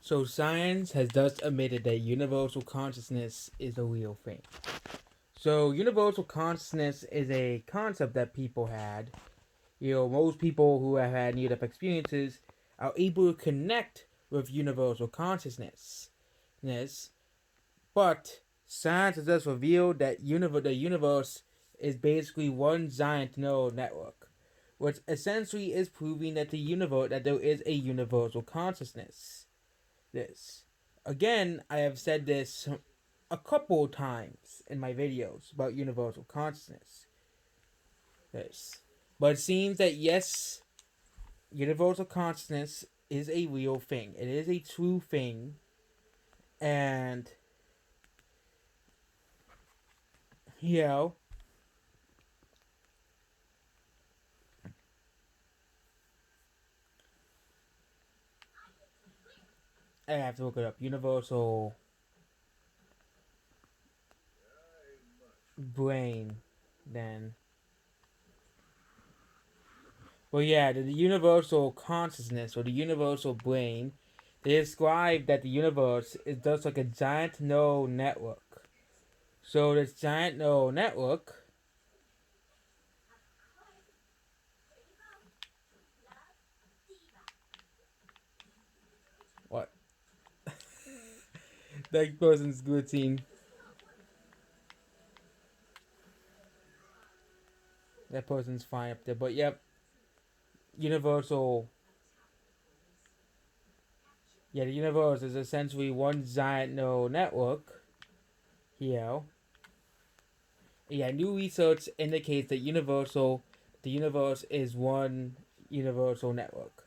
So science has thus admitted that universal consciousness is a real thing. So universal consciousness is a concept that people had. Most people who have had near-death experiences are able to connect with universal consciousness. But science has thus revealed that the universe is basically one giant neural network, which essentially is proving that there is a universal consciousness. This. Again, I have said this a couple times in my videos about universal consciousness. This. But it seems that yes, universal consciousness is a real thing. It is a true thing. And, you know, I have to look it up. Universal brain, then. Well, yeah, the universal consciousness or the universal brain, they describe that the universe is just like a giant neural network. So this giant neural network, what? That person's glitching. That person's fine up there. But yep, universal. Yeah, the universe is essentially one giant neural network. Here. Yeah, new research indicates that the universe is one universal network,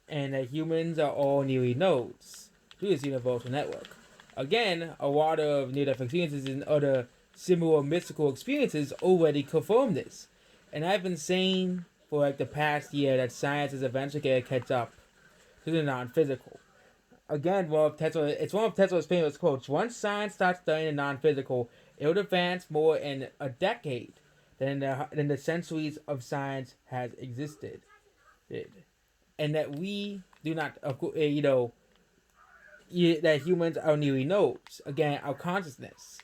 and that humans are all nearly nodes to this universal network. Again, a lot of near-death experiences and other similar mystical experiences already confirm this, and I've been saying for like the past year that science is eventually going to catch up to the non-physical. Again, it's one of Tesla's famous quotes. Once science starts studying the non-physical, it will advance more in a decade than the centuries of science has existed. And that we do not, that humans are nearly nodes. Again, our consciousness.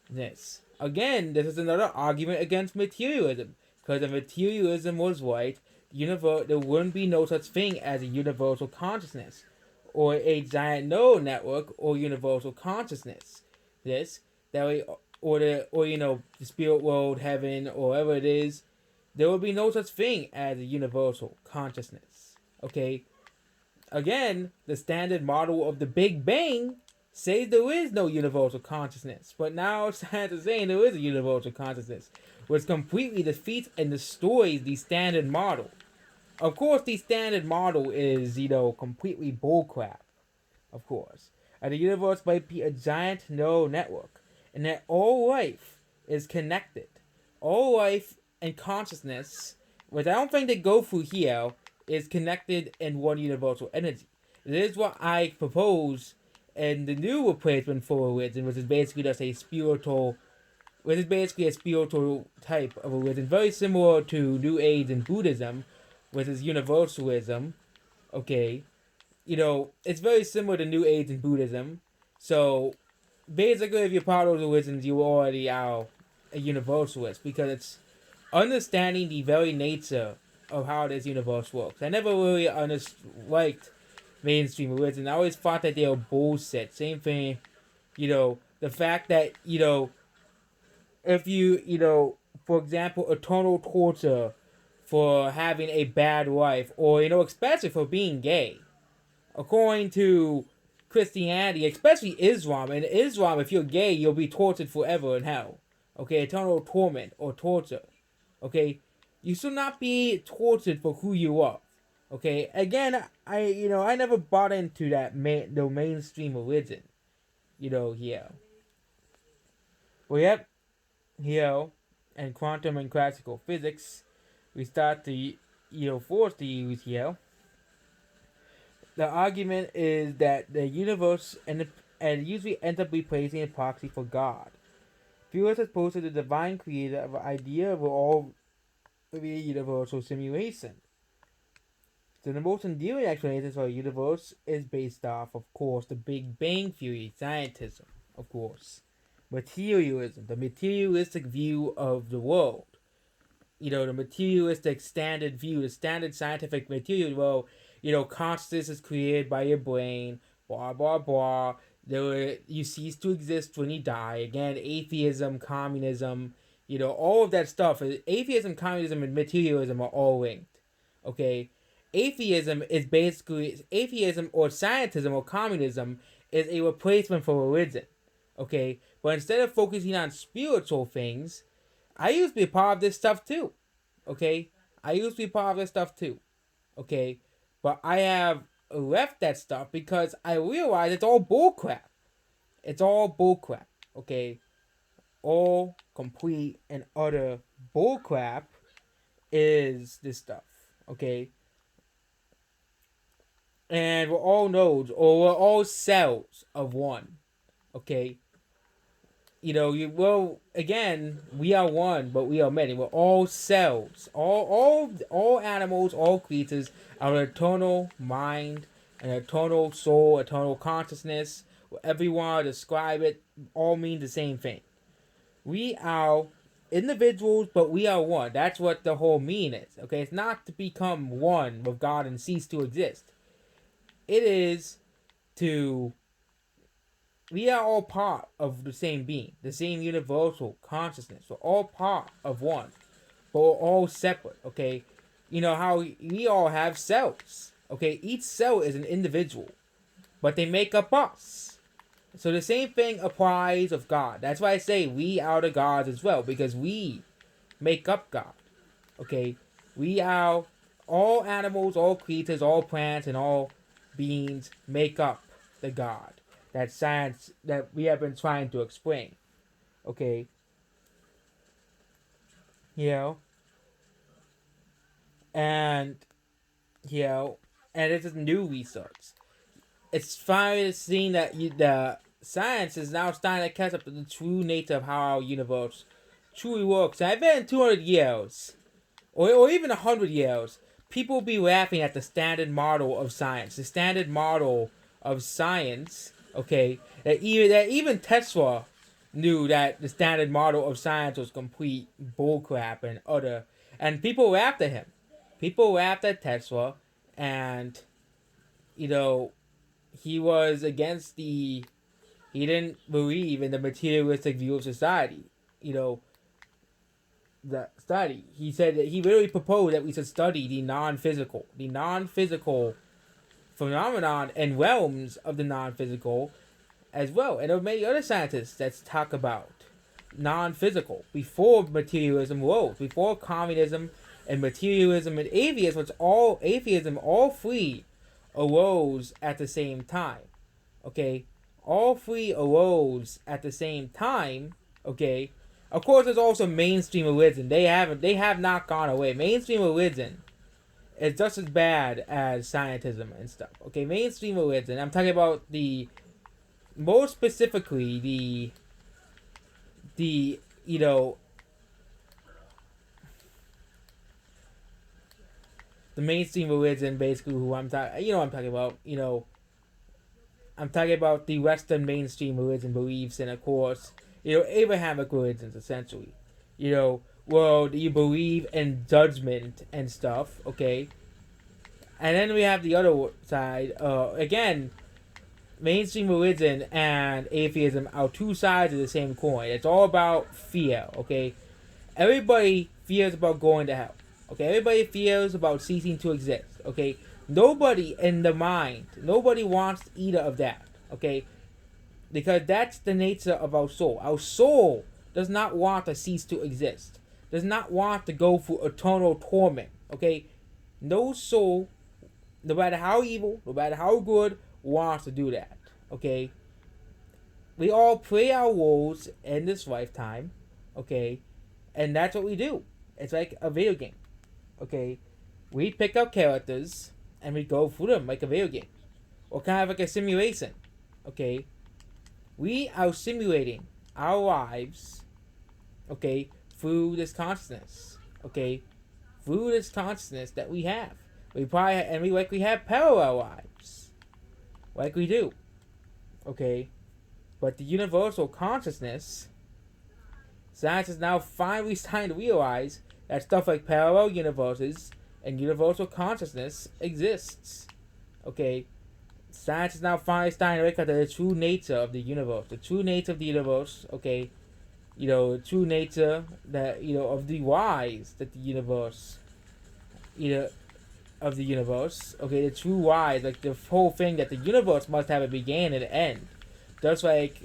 This is another argument against materialism. Because if materialism was right, there wouldn't be no such thing as a universal consciousness, or a giant neural network, or universal consciousness. This that way, the spirit world, heaven, or whatever it is, there would be no such thing as a universal consciousness. Okay, again, the standard model of the Big Bang says there is no universal consciousness, but now science is saying there is a universal consciousness, which completely defeats and destroys the standard model. Of course, the standard model is, completely bullcrap, of course. And the universe might be a giant neural network, and that all life is connected. All life and consciousness, which I don't think they go through here, is connected in one universal energy. This is what I propose in the new replacement for religion, which is basically a spiritual type of religion, very similar to New Age and Buddhism, which is universalism. Okay, it's very similar to New Age and Buddhism. So basically, if you're part of those religions, you already are a universalist because it's understanding the very nature of how this universe works. I never really liked mainstream religion. I always thought that they were bullshit. Same thing, the fact that, if for example, eternal torture for having a bad wife, or, especially for being gay, according to Christianity, especially Islam. In Islam, if you're gay, you'll be tortured forever in hell. Okay, eternal torment or torture. Okay, you should not be tortured for who you are. Okay, again, I never bought into the mainstream religion. Here. Well, yep, here, and quantum and classical physics, we start to force to use here. The argument is that the universe and usually ends up replacing a proxy for God. Viewers as opposed to the divine creator of an idea will all be a universal simulation. So the most enduring explanation for the universe is based off, of course, the Big Bang Theory, scientism, of course. Materialism, the materialistic view of the world. The materialistic standard view, the standard scientific material world, consciousness is created by your brain, blah, blah, blah. You cease to exist when you die. Again, atheism, communism, all of that stuff. Atheism, communism, and materialism are all linked. Okay? Atheism is basically, atheism or scientism or communism is a replacement for religion. Okay? But instead of focusing on spiritual things, I used to be a part of this stuff too. Okay? I used to be part of this stuff too. Okay? But I have left that stuff because I realize it's all bullcrap. It's all bullcrap. Okay? All complete and utter bullcrap is this stuff. Okay? And we're all nodes, or we're all cells of one. Okay? Again, we are one, but we are many. We're all cells. All animals, all creatures are an eternal mind, an eternal soul, eternal consciousness. Whatever you want to describe it, all mean the same thing. We are individuals, but we are one. That's what the whole mean is. Okay, it's not to become one with God and cease to exist. It is to... We are all part of the same being, the same universal consciousness. We're all part of one, but we're all separate, okay? You know how we all have cells, okay? Each cell is an individual, but they make up us. So the same thing applies of God. That's why I say we are the gods as well, because we make up God, okay? We are all animals, all creatures, all plants, and all beings make up the God. That science that we have been trying to explain. Okay? And, and this is new research. It's finally seen that the science is now starting to catch up to the true nature of how our universe truly works. And I bet in 200 years, or even 100 years, people will be laughing at the standard model of science. The standard model of science... Okay, that even Tesla knew that the standard model of science was complete bullcrap and utter, and people laughed at him. People laughed at Tesla, and he was against he didn't believe in the materialistic view of society. The study. He said that he literally proposed that we should study the non-physical phenomenon and realms of the non-physical as well. And there are many other scientists that talk about non-physical before materialism rose, before communism and materialism and atheism, all three arose at the same time. Okay? All three arose at the same time. Okay? Of course, there's also mainstream religion. They have not gone away. Mainstream religion is just as bad as scientism and stuff. Okay, mainstream religion. I'm talking about more specifically the mainstream religion, basically. Who I'm talking, I'm talking about. I'm talking about the Western mainstream religion beliefs, and of course, Abrahamic religions, essentially. Well, you believe in judgment and stuff, okay? And then we have the other side. Again, mainstream religion and atheism are two sides of the same coin. It's all about fear, okay? Everybody fears about going to hell, okay? Everybody fears about ceasing to exist, okay? Nobody in the mind, nobody wants either of that, okay? Because that's the nature of our soul. Our soul does not want to cease to exist. Does not want to go through eternal torment. Okay? No soul, no matter how evil, no matter how good, wants to do that. Okay? We all play our roles in this lifetime. Okay? And that's what we do. It's like a video game. Okay? We pick up characters and we go through them like a video game. Or kind of like a simulation. Okay? We are simulating our lives, okay, through this consciousness, okay, through this consciousness that we have. We probably and we likely have parallel lives, like we do. Okay, but the universal consciousness, science is now finally starting to realize that stuff like parallel universes and universal consciousness exists. Okay, science is now finally starting to look at the true nature of the universe, the true nature of the universe. Okay, the true nature that of the whys that the universe, of the universe. Okay, the true whys, like the whole thing that the universe must have a beginning and an end. Just like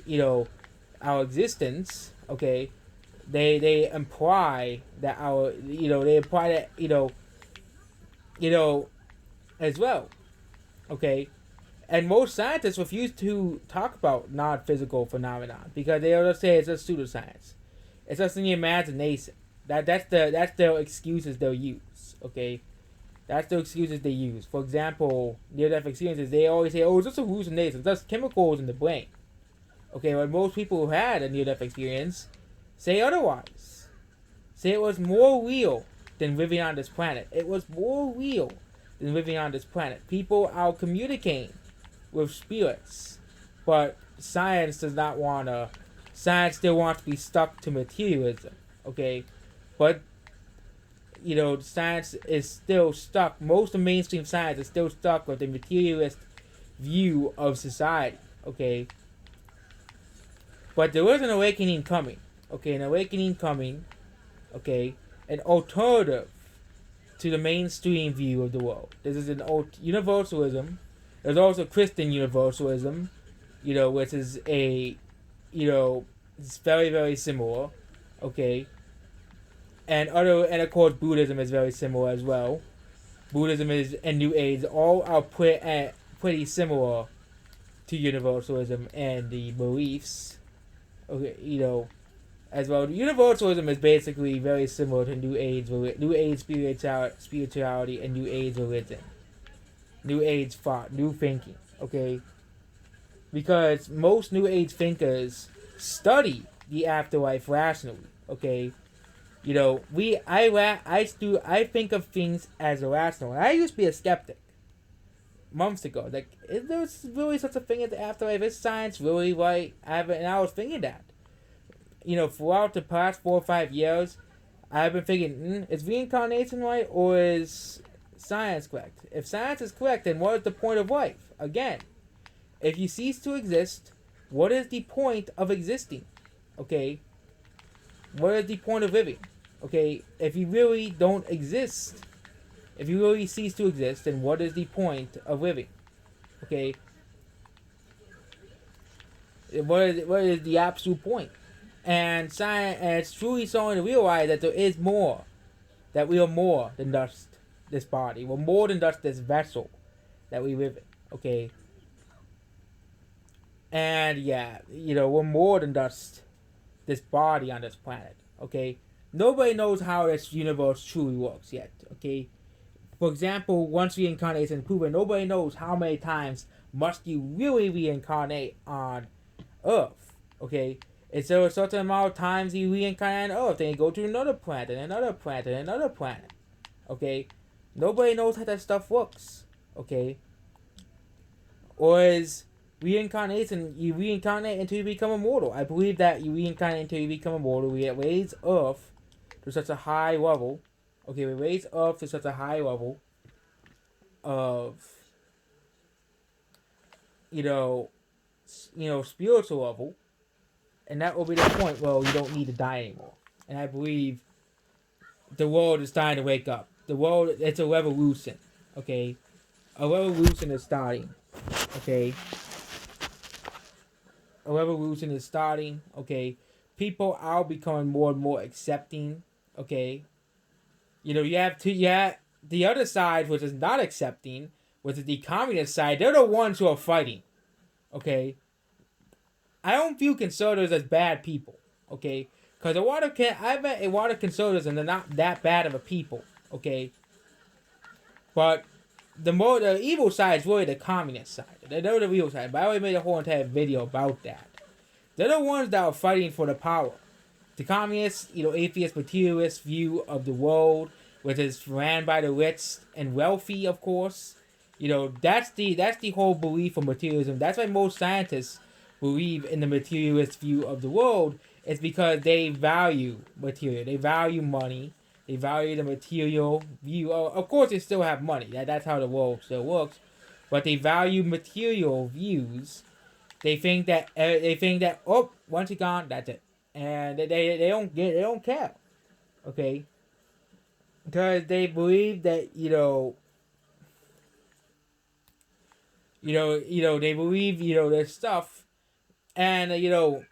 our existence. Okay, they imply that our they imply that as well. Okay, and most scientists refuse to talk about non-physical phenomenon because they just say it's just pseudoscience. It's just in the imagination. That's their excuses they'll use. Okay, that's the excuses they use. For example, near-death experiences, they always say, "Oh, it's just hallucinations, it's just chemicals in the brain." Okay, but most people who had a near-death experience say otherwise. Say it was more real than living on this planet. It was more real than living on this planet. People are communicating with spirits, but science does not want to. Science still wants to be stuck to materialism. Okay, but science is still stuck. Most of mainstream science is still stuck with the materialist view of society. Okay, but there is an awakening coming. Okay, an awakening coming. Okay, an alternative to the mainstream view of the world. This is an universalism. There's also Christian universalism, which is it's very, very similar. Okay, and of course Buddhism is very similar as well. Buddhism and New Age all are pretty similar to universalism and the beliefs. Okay, as well. Universalism is basically very similar to New Age spirituality, and New Age religion. New Age thought, new thinking. Okay, because most New Age thinkers study the afterlife rationally. Okay, I think of things as irrational. I used to be a skeptic months ago. Like, is there really such a thing as the afterlife? Is science really right? And I was thinking that. Throughout the past 4 or 5 years, I've been thinking, is reincarnation right or is science correct? If science is correct, then what is the point of life? Again, if you cease to exist, what is the point of existing? Okay? What is the point of living? Okay? If you really don't exist, if you really cease to exist, then what is the point of living? Okay? What is the absolute point? And science, and it's truly starting to realize that there is more. That we are more than just this body. We're more than just this vessel that we live in. Okay? And yeah, we're more than just this body on this planet. Okay? Nobody knows how this universe truly works yet. Okay? For example, once reincarnation is proven, nobody knows how many times must you really reincarnate on Earth. Okay? Is there a certain amount of times you reincarnate on Earth, then you go to another planet, and another planet, and another planet. Okay? Nobody knows how that stuff works. Okay? Or is reincarnation, you reincarnate until you become immortal. I believe that you reincarnate until you become immortal. We raise Earth to such a high level. Okay, we raise Earth to such a high level of, spiritual level. And that will be the point where you don't need to die anymore. And I believe the world is starting to wake up. The world, it's a revolution. Okay? A revolution is starting. Okay? A revolution is starting. Okay? People are becoming more and more accepting. Okay? You have the other side, which is not accepting, which is the communist side. They're the ones who are fighting. Okay? I don't view conservatives as bad people, okay? Because I bet a lot of conservatives and they're not that bad of a people, okay? But the evil side is really the communist side. They're the evil side. But I already made a whole entire video about that. They're the ones that are fighting for the power. The communist, atheist, materialist view of the world, which is ran by the rich and wealthy, of course. That's the whole belief of materialism. That's why most scientists believe in the materialist view of the world. It's because they value material. They value money. They value the material view. Of course, they still have money. That's how the world still works. But they value material views. They think that oh, once you're gone, that's it, and they don't care. Okay, because they believe that they believe their stuff, and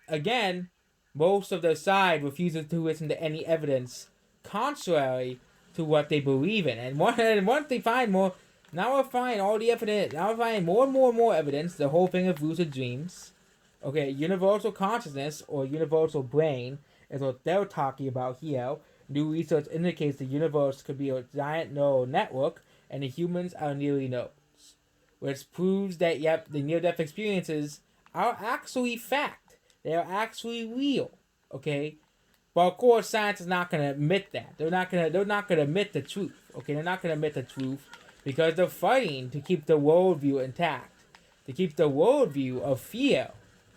again, most of their side refuses to listen to any evidence contrary to what they believe in. And once they find more, now we'll find all the evidence. Now we'll find more and more and more evidence. The whole thing of lucid dreams, okay, universal consciousness or universal brain is what they're talking about here. New research indicates the universe could be a giant neural network, and the humans are nearly nodes, which proves that yep, the near-death experiences are actually fact. They are actually real. Okay, but of course, science is not going to admit that. They're not going to. They're not going to admit the truth. Okay, they're not going to admit the truth because they're fighting to keep the worldview intact, to keep the worldview of fear,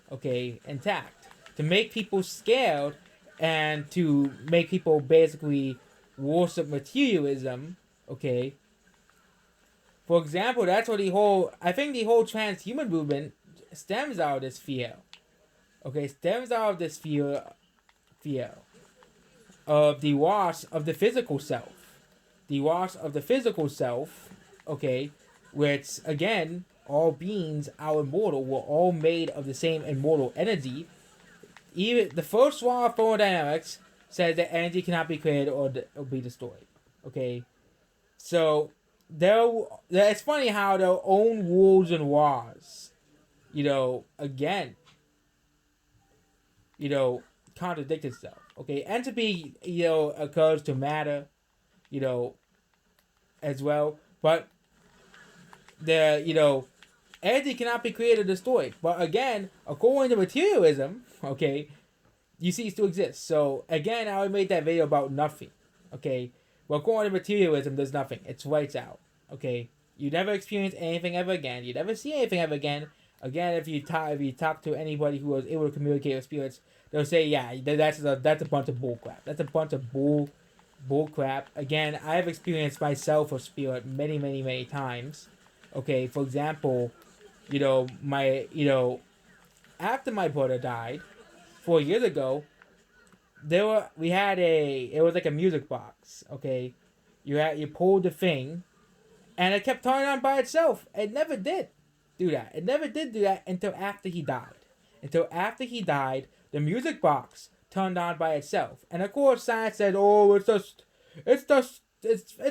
okay, intact, to make people scared, and to make people basically worship materialism. Okay. For example, that's what I think the whole transhuman movement stems out of this fear. Okay, stems out of this fear of the loss of the physical self. The loss of the physical self, okay, which again, all beings are immortal. We're all made of the same immortal energy. Even the first law of thermodynamics says that energy cannot be created or be destroyed. Okay, so it's funny how their own rules and laws, again, contradict itself. Okay, entropy, occurs to matter, you know, as well, but energy cannot be created or destroyed. But again, according to materialism, okay, you see it still exists. So again, I made that video about nothing. Okay, well, according to materialism, there's nothing. It's lights out. Okay, you never experience anything ever again. You never see anything ever again. Again, if you talk to anybody who was able to communicate with spirits, they'll say, yeah, that's a bunch of bull crap. That's a bunch of bull crap. Again, I have experienced myself with spirit many, many, many times. Okay, for example, my after my brother died 4 years ago, it was like a music box. Okay, you pulled the thing, and it kept turning on by itself. It never did do that. It never did do that until after he died. Until after he died, the music box turned on by itself. And of course, science said, "Oh, it's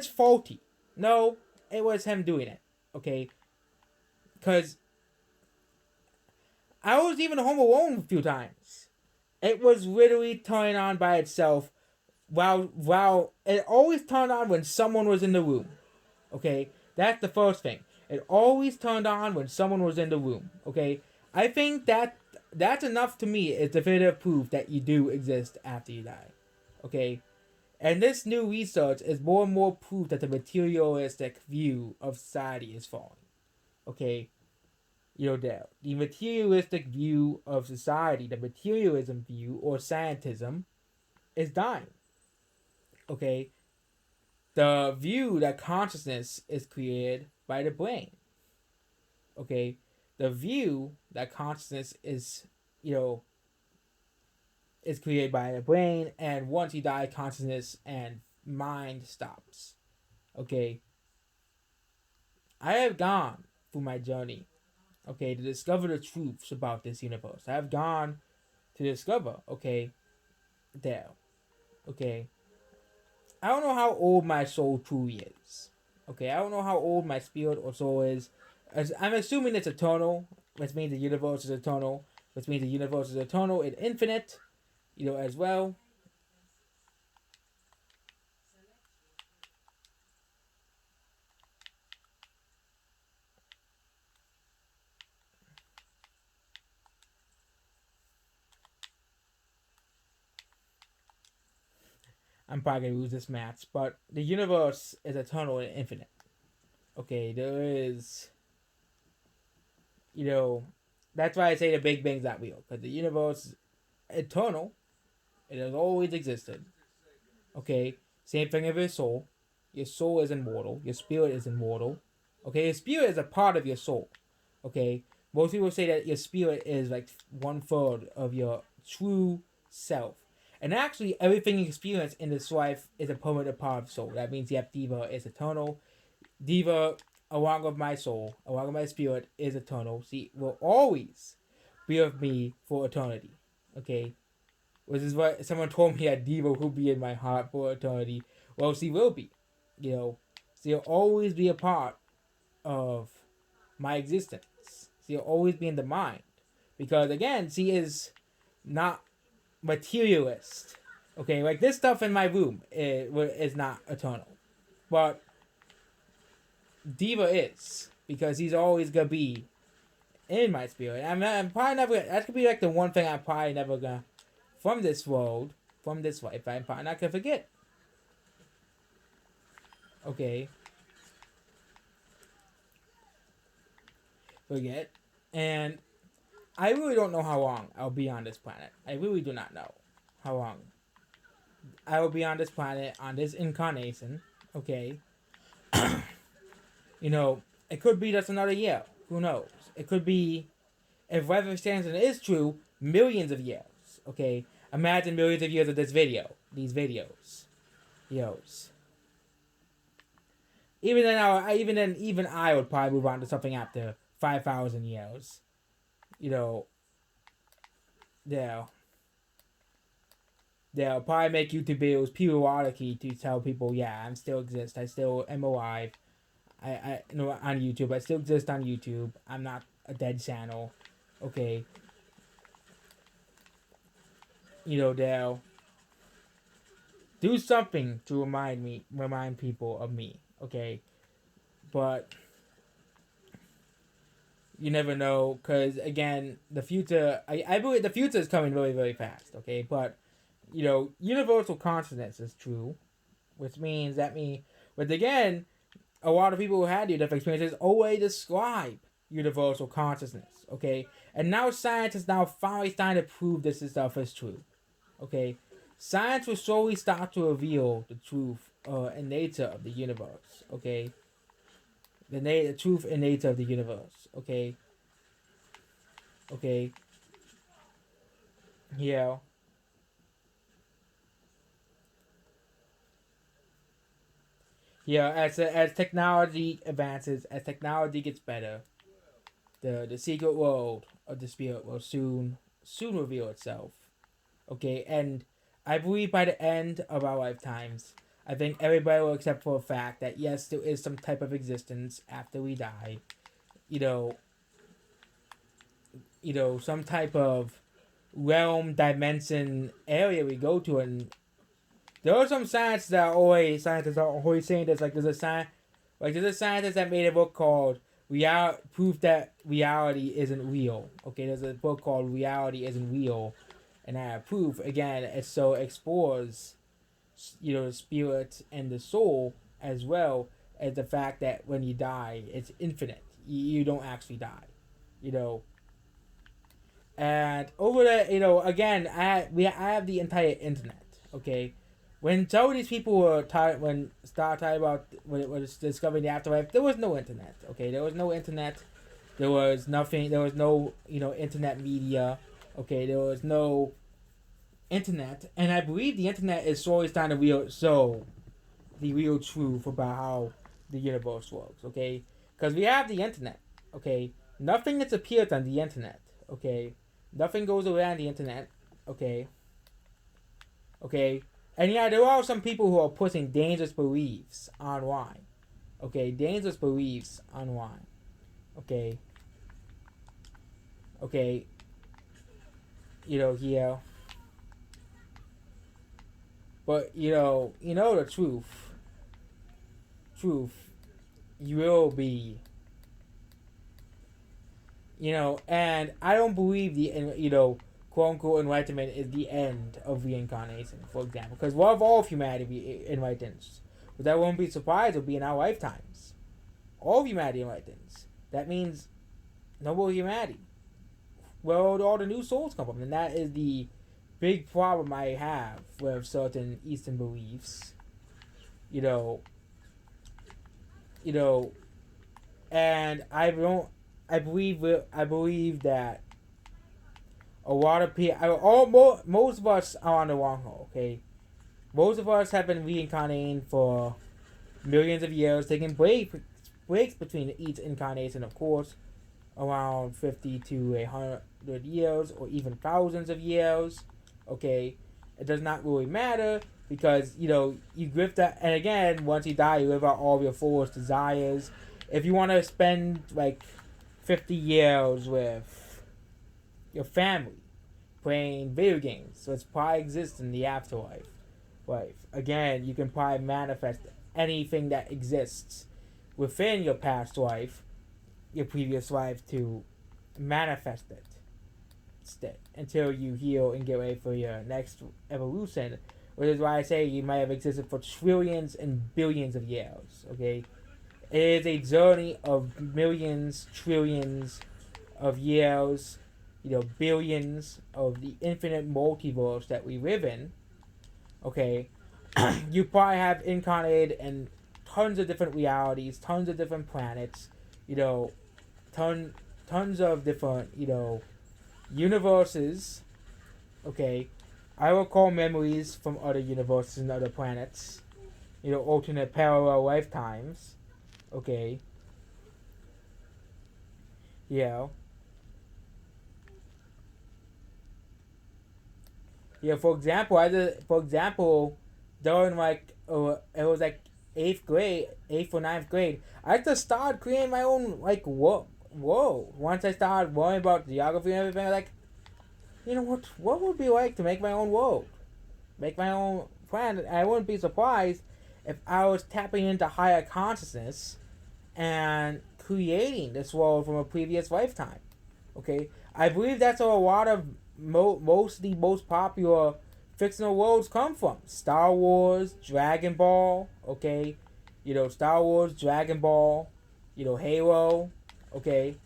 faulty." No, it was him doing it. Okay, because I was even home alone a few times. It was literally turning on by itself. While it always turned on when someone was in the room. Okay, that's the first thing. It always turned on when someone was in the room. Okay, I think that's enough to me. It's definitive proof that you do exist after you die. Okay, and this new research is more and more proof that the materialistic view of society is falling. Okay, the materialistic view of society, the materialism view or scientism, is dying. Okay, the view that consciousness is created by the brain. Okay, the view that consciousness is created by the brain, and once you die, consciousness and mind stops. Okay, I have gone through my journey, okay, to discover the truths about this universe. I have gone to discover, okay, there, okay. I don't know how old my soul truly is. Okay, I don't know how old my spirit or soul is. I'm assuming it's eternal, which means the universe is eternal, which means the universe is eternal and infinite, as well. I'm probably gonna lose this match, but the universe is eternal and infinite. Okay, there is, you know, that's why I say the Big Bang's not real, because the universe is eternal. It has always existed. Okay, same thing with your soul. Your soul is immortal. Your spirit is immortal. Okay, your spirit is a part of your soul. Okay, most people say that your spirit is like 1/3 of your true self. And actually, everything you experience in this life is a permanent part of soul. That means yep, Diva is eternal. Diva, along with my soul, along with my spirit, is eternal. She will always be with me for eternity. Okay, which is what someone told me that Diva will be in my heart for eternity. Well, she will be. You know, she'll always be a part of my existence. She'll always be in the mind. Because again, she is not materialist. Okay, like this stuff in my room is not eternal. But Diva is. Because he's always gonna be in my spirit. I'm probably never. That could be like the one thing I'm probably never gonna. From this world, from this life, I'm probably not gonna forget. Okay. Forget. And I really don't know how long I'll be on this planet. I really do not know how long I will be on this planet, on this incarnation. Okay. You know, it could be just another year. Who knows? It could be, if weather stands and it is true, millions of years. Okay. Imagine millions of years of this video. These videos. Yos. Even I would probably move on to something after 5,000 years. You know, they'll probably make YouTube videos periodically to tell people, yeah, I still exist. I still am alive. I no on YouTube. I still exist on YouTube. I'm not a dead channel. Okay. You know, they'll do something to remind people of me. Okay. But you never know, because again, the future. I believe the future is coming very, very fast. Okay, but you know, universal consciousness is true, which means but again, a lot of people who had near-death experiences always describe universal consciousness. Okay, and now science is now finally starting to prove this stuff is true. Okay, science will slowly start to reveal the truth and nature of the universe. Okay, the truth and nature of the universe. Okay. Okay. Yeah. Yeah. As technology advances, as technology gets better, the secret world of the spirit will soon reveal itself. Okay, and I believe by the end of our lifetimes, I think everybody will accept for a fact that yes, there is some type of existence after we die. You know, some type of realm, dimension, area we go to, and there are some scientists are always saying this. Like there's a scientist that made a book called Proof That Reality Isn't Real. Okay, there's a book called Reality Isn't Real, and proof again. It so explores, the spirit and the soul as well as the fact that when you die, it's infinite. You don't actually die. You know, and over there, again, I have the entire internet. Okay, when some of these people were start talking about when it was discovering the afterlife, there was no internet. Okay, there was no internet. There was nothing. There was no internet media. Okay, there was no internet, and I believe the internet is slowly starting to show the real truth about how the universe works. Okay, because we have the internet. Okay, nothing disappears on the internet. Okay, nothing goes around the internet. Okay. Okay. And yeah, there are some people who are putting dangerous beliefs online. Okay, dangerous beliefs online. Okay. Okay. Yeah. But the truth. Truth. You will be. And I don't believe the quote unquote enlightenment is the end of reincarnation, for example. Because what if all of humanity be enlightens? But that won't be surprised, it'll be in our lifetimes. All of humanity enlightens. That means no more humanity. Where would all the new souls come from? And that is the big problem I have with certain Eastern beliefs. You know, you know, and I don't. I believe that a lot of people, most of us are on the wrong hole. Okay, most of us have been reincarnating for millions of years, taking breaks between each incarnation, of course, around 50 to 100 years, or even thousands of years. Okay, it does not really matter because you grip that, and again, once you die, you live out all of your fullest desires. If you want to spend like 50 years with your family playing video games, so it's probably exists in the afterlife. Again, you can probably manifest anything that exists within your past life, your previous life, to manifest it until you heal and get ready for your next evolution. Which is why I say you might have existed for trillions and billions of years. Okay, it is a journey of millions, trillions of years, billions of the infinite multiverse that we live in. Okay, you probably have incarnated in tons of different realities, tons of different planets, tons of different, universes. Okay, I recall memories from other universes and other planets, alternate parallel lifetimes. Okay, yeah. Yeah, for example, during it was like eighth or ninth grade, I just started creating my own whoa. Once I started worrying about geography and everything, I was like, what would it be like to make my own world, make my own planet? I wouldn't be surprised if I was tapping into higher consciousness and creating this world from a previous lifetime. Okay, I believe that's where a lot of most of the most popular fictional worlds come from. Star Wars, Dragon Ball. Okay, Star Wars, Dragon Ball. Halo. Okay,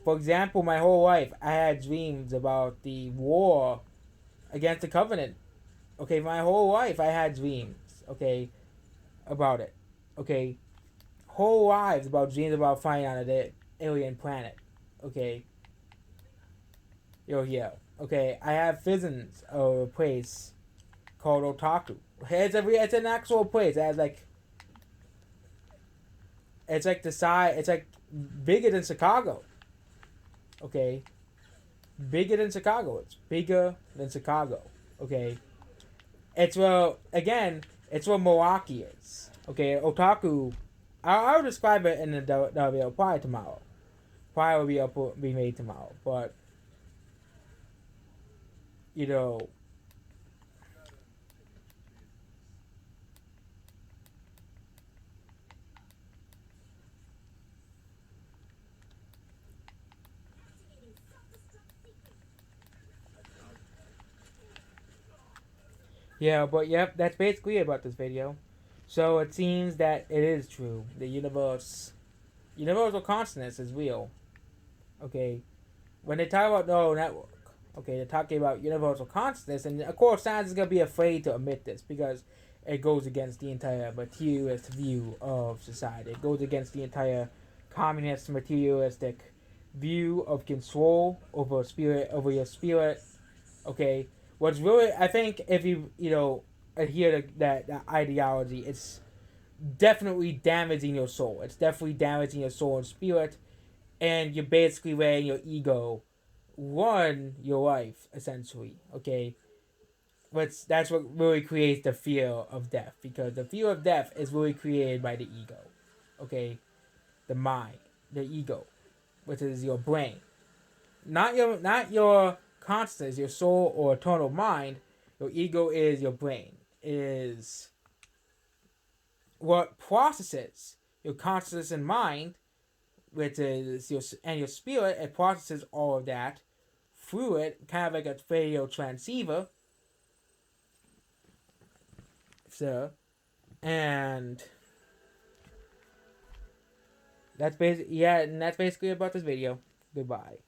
for example, my whole life I had dreams about the war against the Covenant. Okay, my whole life I had dreams. Okay, about it. Okay, whole lives about dreams about finding out the alien planet. Okay, yeah. Okay, I have visions of a place called Otaku. It's an actual place. It has it's like the size. It's like bigger than Chicago. Okay, bigger than Chicago. It's bigger than Chicago. Okay, it's where Milwaukee is. Okay, Otaku. I'll describe it in the video probably tomorrow. Probably will be made tomorrow, but you know. Yeah, but yep, that's basically about this video. So it seems that it is true. The universal consciousness is real. Okay, when they talk about neural network, okay, they're talking about universal consciousness, and of course, science is gonna be afraid to admit this because it goes against the entire materialist view of society. It goes against the entire communist materialistic view of control over your spirit. Okay, what's really, I think, if you adhere to that ideology, it's definitely damaging your soul. It's definitely damaging your soul and spirit, and you're basically letting your ego run your life essentially. Okay, but that's what really creates the fear of death, because the fear of death is really created by the ego. Okay, the mind, the ego, which is your brain, not your consciousness, your soul or eternal mind. Your ego is your brain. It is what processes your consciousness and mind, which is your spirit. It processes all of that through it, kind of like a radio transceiver. So, and that's basically about this video. Goodbye.